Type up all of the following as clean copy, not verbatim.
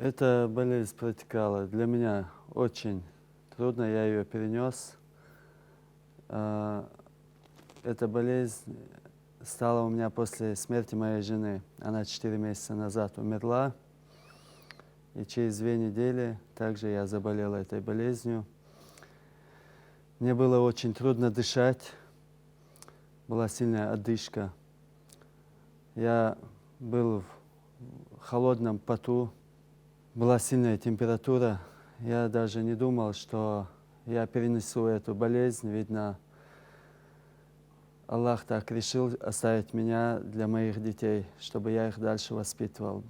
Эта болезнь протекала для меня очень трудно, я ее перенес. А, Эта болезнь стала у меня после смерти моей жены. Она 4 месяца назад умерла. И через 2 недели также я заболел этой болезнью. Мне было очень трудно дышать, была сильная одышка. Я был в холодном поту, была сильная температура. Я даже не думал, что я перенесу эту болезнь. Видно, Аллах так решил оставить меня для моих детей, чтобы я их дальше воспитывал.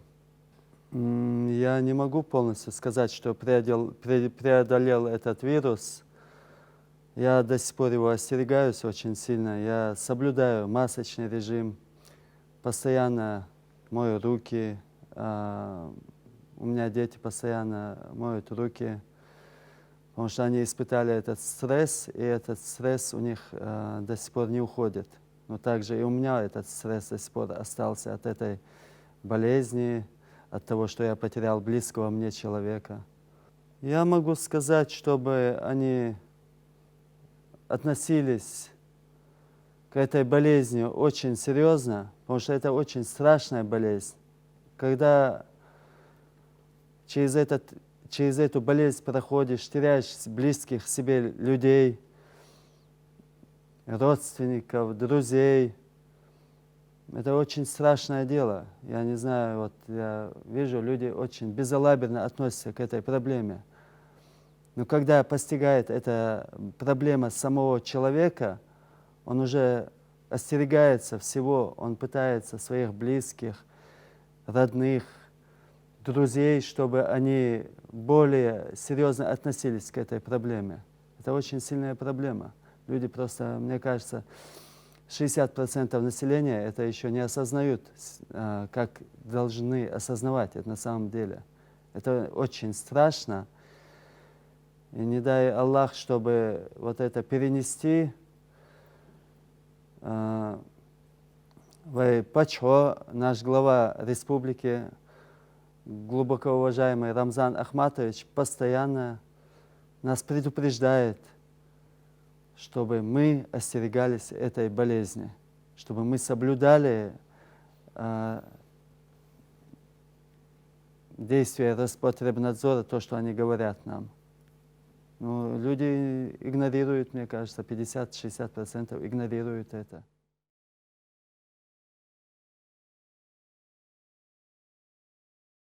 Я не могу полностью сказать, что преодолел этот вирус. Я до сих пор его остерегаюсь очень сильно. Я соблюдаю масочный режим, постоянно мою руки. У меня дети постоянно моют руки, потому что они испытали этот стресс, и этот стресс у них до сих пор не уходит. Но также и у меня этот стресс до сих пор остался от этой болезни, от того, что я потерял близкого мне человека. Я могу сказать, чтобы они относились к этой болезни очень серьезно, потому что это очень страшная болезнь. Когда через эту болезнь проходишь, теряешь близких себе людей, родственников, друзей, это очень страшное дело. Я не знаю, вот я вижу, люди очень безалаберно относятся к этой проблеме. Но когда постигает эта проблема самого человека, он уже остерегается всего, он пытается своих близких, родных, друзей, чтобы они более серьезно относились к этой проблеме. Это очень сильная проблема. Люди просто, мне кажется, 60% населения это еще не осознают, как должны осознавать это на самом деле. Это очень страшно. И не дай Аллах, чтобы вот это перенести. Пачхо, наш глава республики, глубоко уважаемый Рамзан Ахматович, постоянно нас предупреждает, чтобы мы остерегались этой болезни, чтобы мы соблюдали действия Роспотребнадзора, то, что они говорят нам. Но люди игнорируют, мне кажется, 50-60% игнорируют это.